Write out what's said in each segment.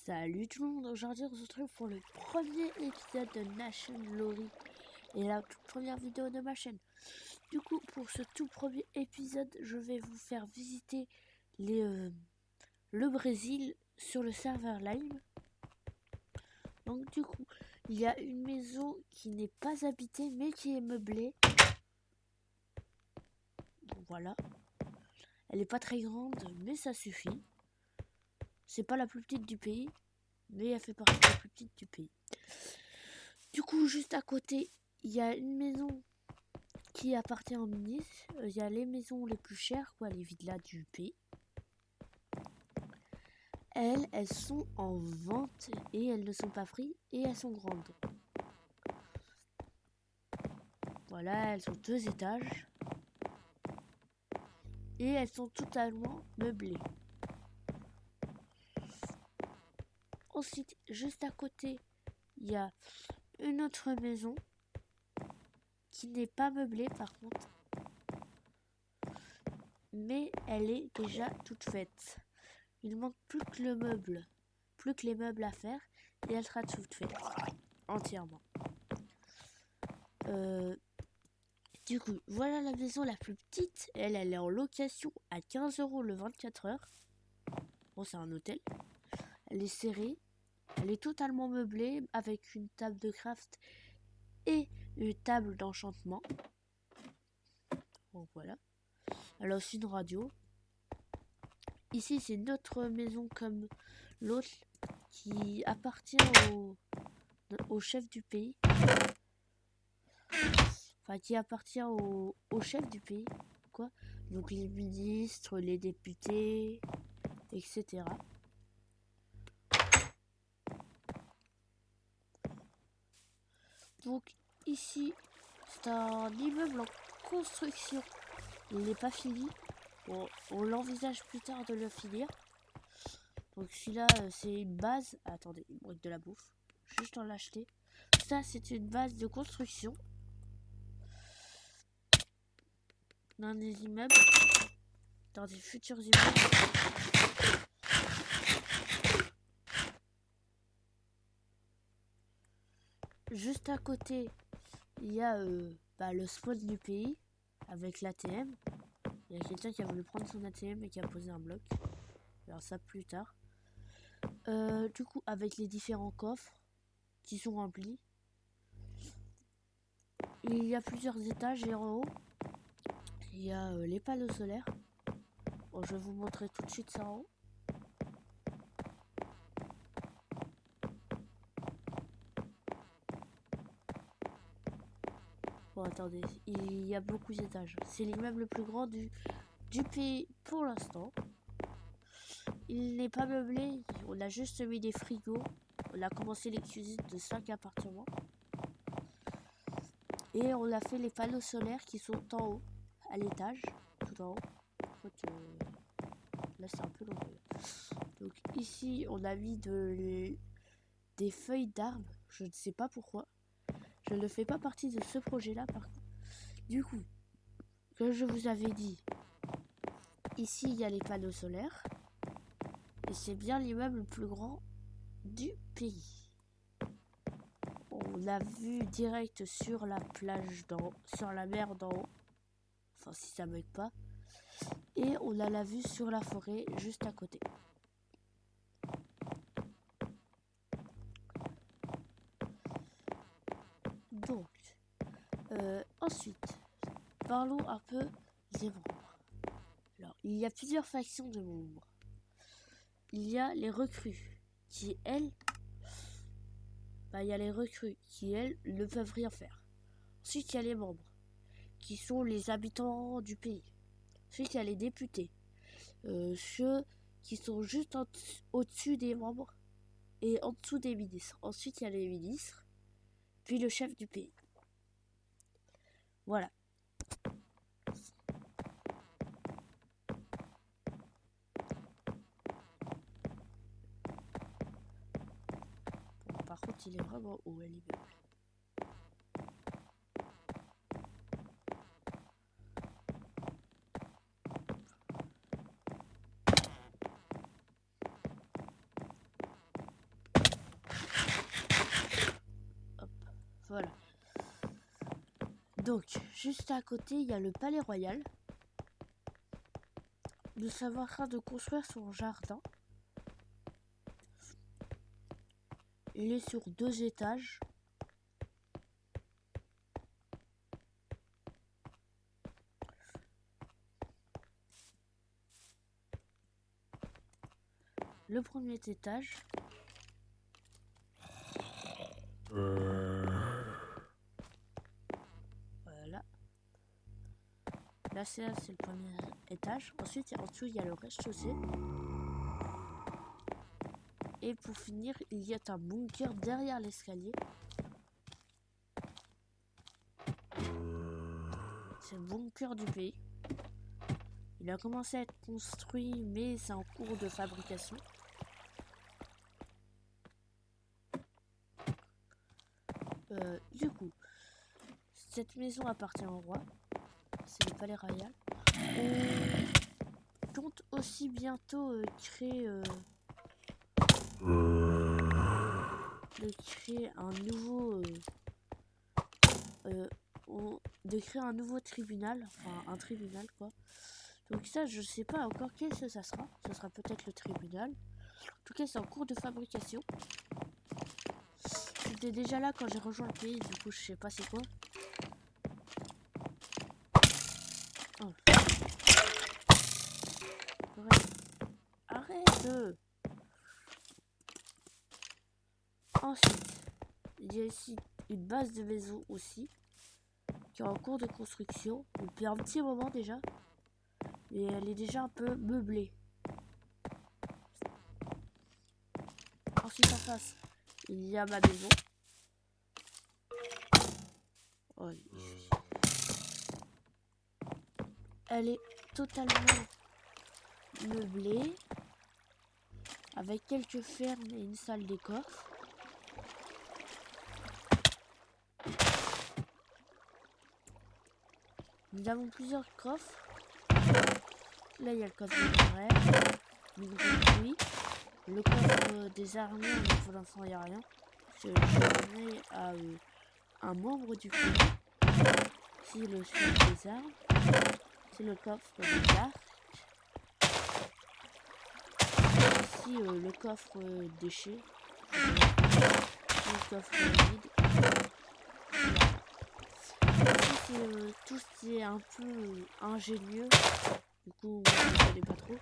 Salut tout le monde, aujourd'hui on se retrouve pour le premier épisode de Nation Lori et la toute première vidéo de ma chaîne. Du coup, pour ce tout premier épisode, je vais vous faire visiter le Brésil sur le serveur Lime. Donc du coup, il y a une maison qui n'est pas habitée mais qui est meublée. Donc, voilà. Elle n'est pas très grande mais ça suffit. C'est pas la plus petite du pays, mais elle fait partie de la plus petite du pays. Du coup, juste à côté, il y a une maison qui appartient au ministre. Il y a les maisons les plus chères, quoi, les villas du pays. Elles sont en vente et elles ne sont pas frites et elles sont grandes. Voilà, elles ont 2 étages et elles sont totalement meublées. Ensuite, juste à côté, il y a une autre maison qui n'est pas meublée par contre, mais elle est déjà toute faite. Il ne manque plus que les meubles à faire et elle sera toute faite entièrement. Du coup, voilà la maison la plus petite. Elle est en location à 15 € le 24 heures. Bon, c'est un hôtel. Elle est serrée. Elle est totalement meublée avec une table de craft et une table d'enchantement. Bon, voilà. Elle a aussi une radio. Ici, c'est notre maison comme l'autre qui appartient au chef du pays. Enfin, qui appartient au chef du pays, quoi. Donc les ministres, les députés, etc. Donc ici, c'est un immeuble en construction. Il n'est pas fini. Bon, on l'envisage plus tard de le finir. Donc celui-là, c'est une base. Attendez, il manque de la bouffe. Juste en l'acheter. Ça, c'est une base de construction dans des immeubles, dans des futurs immeubles. Juste à côté, il y a le spawn du pays avec l'ATM. Il y a quelqu'un qui a voulu prendre son ATM et qui a posé un bloc. Alors ça plus tard. Du coup, avec les différents coffres qui sont remplis. Il y a plusieurs étages et en haut, il y a les panneaux solaires. Bon, je vais vous montrer tout de suite ça en haut. Bon, attendez, il y a beaucoup d'étages. C'est l'immeuble le plus grand du pays pour l'instant. Il n'est pas meublé, on a juste mis des frigos. On a commencé les cuisines de 5 appartements. Et on a fait les panneaux solaires qui sont en haut, à l'étage, tout en haut. Là c'est un peu long. Donc ici on a mis des feuilles d'arbres, je ne sais pas pourquoi. Je ne fais pas partie de ce projet là par contre. Du coup, comme je vous avais dit, ici il y a les panneaux solaires. Et c'est bien l'immeuble le plus grand du pays. On a vu direct sur la plage sur la mer d'en haut. Enfin si ça bug pas. Et on a la vue sur la forêt juste à côté. Donc, ensuite, parlons un peu des membres. Alors, il y a plusieurs factions de membres. Il y a les recrues qui, elles, ne peuvent rien faire. Ensuite, il y a les membres qui sont les habitants du pays. Ensuite, il y a les députés, ceux qui sont juste au-dessus des membres et en dessous des ministres. Ensuite, il y a les ministres, puis le chef du pays. Voilà. Bon, par contre, il est vraiment haut, l'immeuble. Donc, juste à côté, il y a le palais royal. Nous sommes en train de construire son jardin. Il est sur 2 étages. Le premier étage. Voilà. Là, c'est le premier étage. Ensuite, en dessous, il y a le rez-de-chaussée. Et pour finir, il y a un bunker derrière l'escalier. C'est le bunker du pays. Il a commencé à être construit, mais c'est en cours de fabrication. Du coup, cette maison appartient au roi. C'est le palais royal. On compte aussi bientôt créer un nouveau de créer un nouveau tribunal, enfin un tribunal quoi. Donc ça, je sais pas encore quel ça sera. Ça sera peut-être le tribunal. En tout cas, c'est en cours de fabrication. J'étais déjà là quand j'ai rejoint le pays, du coup, je sais pas c'est quoi. Oh. Arrête. Ensuite, il y a ici une base de maison aussi, qui est en cours de construction. Depuis un petit moment déjà. Mais elle est déjà un peu meublée. Ensuite en face, il y a ma maison. Oh, elle est totalement meublée. Avec quelques fermes et une salle des coffres. Nous avons plusieurs coffres. Là, il y a le coffre des minerais, le coffre des armées, mais pour l'instant, il n'y a rien. Je donnerai à un membre du pays. Ici, le chef des armes. C'est le coffre des arcs. Ici, le coffre déchets. Le coffre vide. Ici, c'est tout ce qui est un peu ingénieux. Du coup, je ne connais pas trop.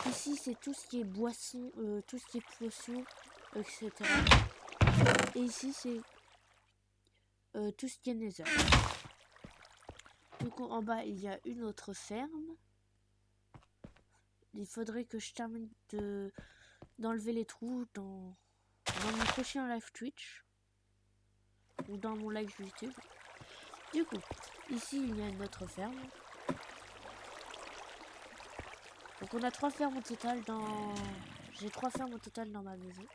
Ici, c'est tout ce qui est boisson, tout ce qui est potion, etc. Et ici, c'est tout ce qui est nether. Du coup, en bas, il y a une autre ferme. Il faudrait que je termine d'enlever les trous dans mon prochain live Twitch. Ou dans mon live YouTube. Du coup, ici, il y a une autre ferme. Donc on a 3 fermes au total dans... J'ai 3 fermes au total dans ma maison.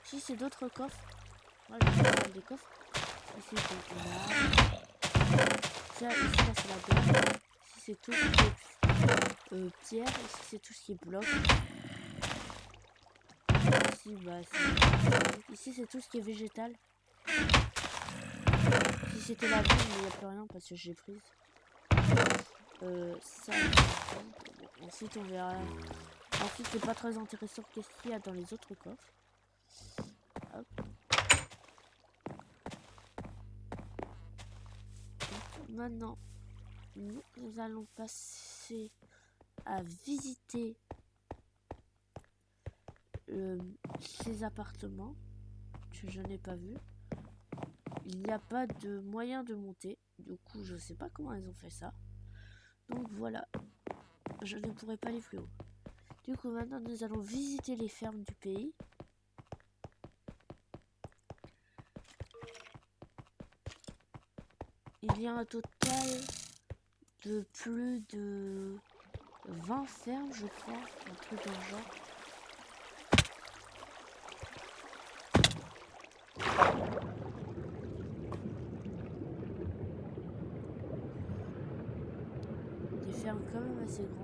Ici c'est d'autres coffres. Moi j'ai des coffres. Ici c'est là. Ça, ici là c'est la bière. Ici c'est tout ce qui est pierre. Ici c'est tout ce qui est bloc. Ici bah c'est... Ici c'est tout ce qui est végétal. Ici c'était la ville mais il n'y a plus rien parce que j'ai prise. Ça... Ensuite on verra. Ensuite c'est pas très intéressant qu'est-ce qu'il y a dans les autres coffres. Hop. Donc, maintenant nous allons passer à visiter ces appartements que je n'ai pas vu. Il n'y a pas de moyen de monter. Du coup je sais pas comment ils ont fait ça. Donc voilà. Je ne pourrai pas aller plus haut. Du coup, maintenant, nous allons visiter les fermes du pays. Il y a un total de plus de 20 fermes, je crois. Un truc dans le genre. Des fermes quand même assez grandes.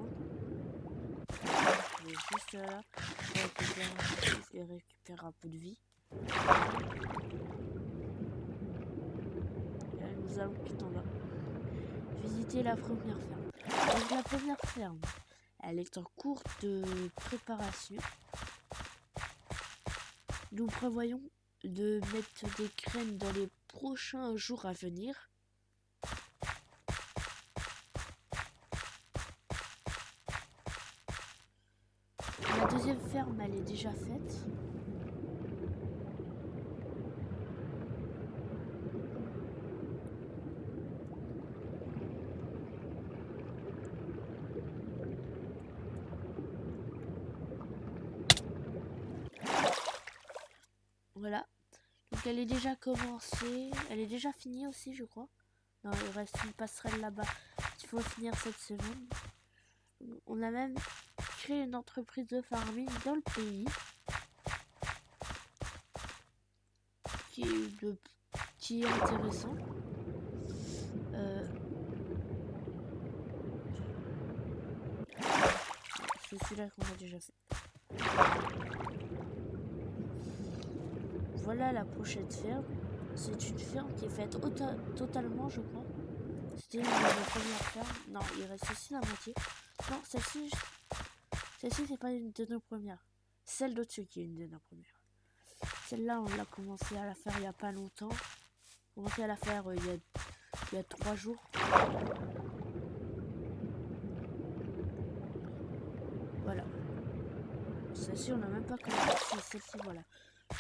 Mais juste là, je récupère un peu de vie. Là, nous nous allons tout en bas. Visiter la première ferme. Donc la première ferme, elle est en cours de préparation. Nous prévoyons de mettre des graines dans les prochains jours à venir. La deuxième ferme, elle est déjà faite. Voilà. Donc elle est déjà commencée. Elle est déjà finie aussi, je crois. Non, il reste une passerelle là-bas. Il faut finir cette semaine. On a même créé une entreprise de farming dans le pays. Qui est intéressant. C'est celui-là qu'on a déjà fait. Voilà la prochaine ferme. C'est une ferme qui est faite totalement, je crois. C'était une de nos premières fermes. Non, il reste aussi la moitié. Non, celle-ci c'est pas une de nos premières. Celle d'au-dessus qui est une de nos premières. Celle-là, on l'a commencé à la faire il y a pas longtemps. On a commencé à la faire il y a 3 jours. Voilà. Celle-ci, on n'a même pas commencé. Celle-ci, voilà.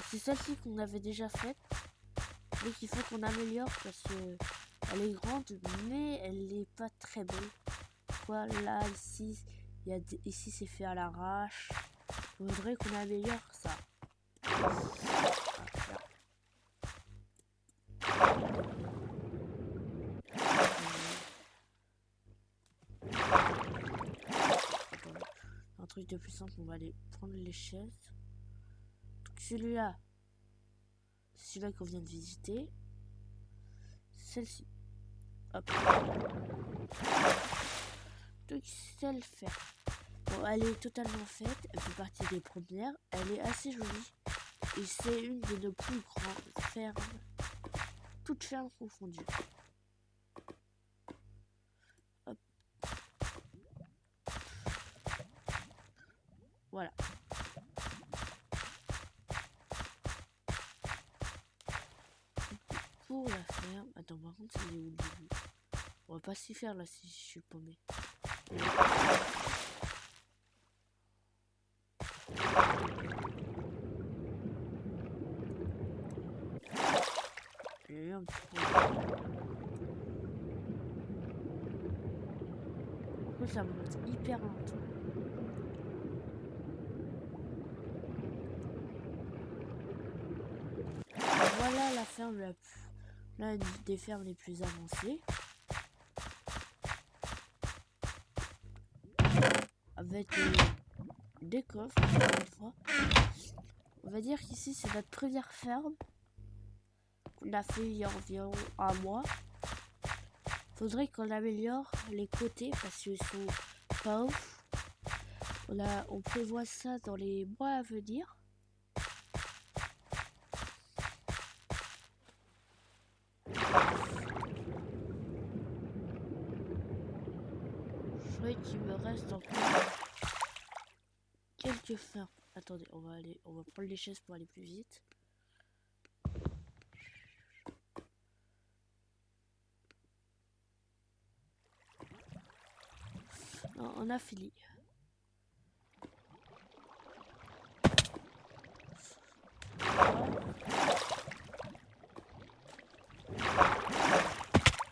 C'est celle-ci qu'on avait déjà faite. Mais qu'il faut qu'on améliore parce que elle est grande, mais elle n'est pas très belle. Quoi, là, ici, ici c'est fait à l'arrache. Il faudrait qu'on améliore ça. Un truc de plus simple, on va aller prendre les chaises. Donc celui-là, c'est celui-là qu'on vient de visiter. Celle-ci. Hop. Donc celle-là. Bon, elle est totalement faite, elle fait partie des premières. Elle est assez jolie. Et c'est une de nos plus grandes fermes. Toutes fermes confondues. Hop. Voilà. Pour la ferme. Attends, par contre, c'est où le début? On va pas s'y faire là si je suis paumé. Il y a eu un petit problème. En plus, ça monte hyper lentement. Voilà la ferme l'une des fermes les plus avancées. Avec des coffres, une fois. On va dire qu'ici c'est notre première ferme. On a fait il y a environ un mois. Faudrait qu'on améliore les côtés parce qu'ils sont pas ouf. On prévoit ça dans les mois à venir. Je crois qu'il me reste encore quelques fermes. Attendez, on va prendre les chaises pour aller plus vite. Non, on a fini.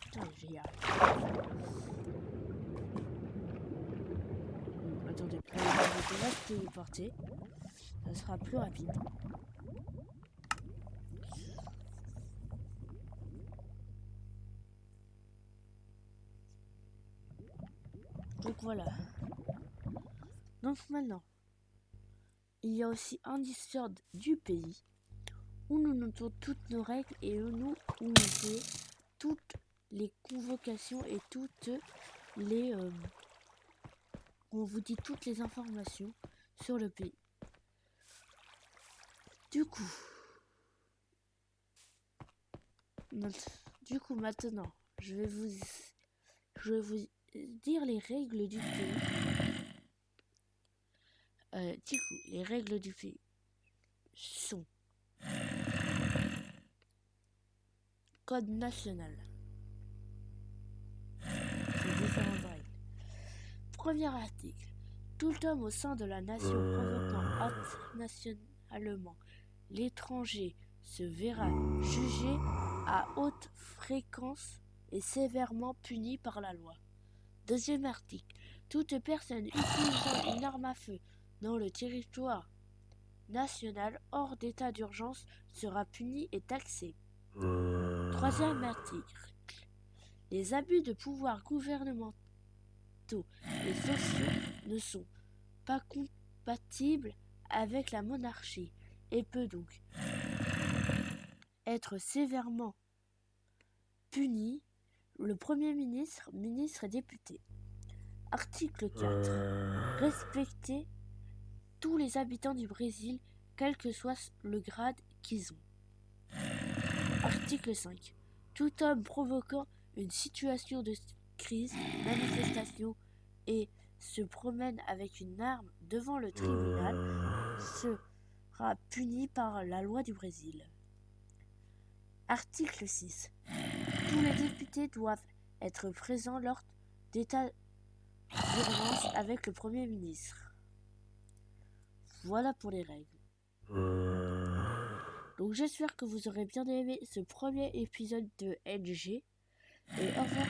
Putain, j'y arrive. Attendez, pour reste téléporté, ça sera plus rapide. Donc voilà. Donc maintenant, il y a aussi un Discord du pays où nous notons toutes nos règles et où on fait toutes les convocations et toutes les... on vous dit toutes les informations sur le pays. Du coup, Du coup, maintenant, je vais vous dire les règles du pays. Du coup, les règles du pays sont code national. C'est différentes règles. Premier article. Tout homme au sein de la nation provoquant internationalement l'étranger se verra jugé à haute fréquence et sévèrement puni par la loi. Deuxième article. Toute personne utilisant une arme à feu dans le territoire national hors d'état d'urgence sera punie et taxée. Troisième article. Les abus de pouvoirs gouvernementaux et sociaux ne sont pas compatibles avec la monarchie et peut donc être sévèrement puni le Premier ministre, ministre et député. Article 4. Respecter tous les habitants du Brésil, quel que soit le grade qu'ils ont. Article 5. Tout homme provoquant une situation de crise, manifestation et se promène avec une arme devant le tribunal sera puni par la loi du Brésil. Article 6. Tous les députés doivent être présents lors d'état d'urgence avec le Premier ministre. Voilà pour les règles. Donc j'espère que vous aurez bien aimé ce premier épisode de NG. Et au revoir.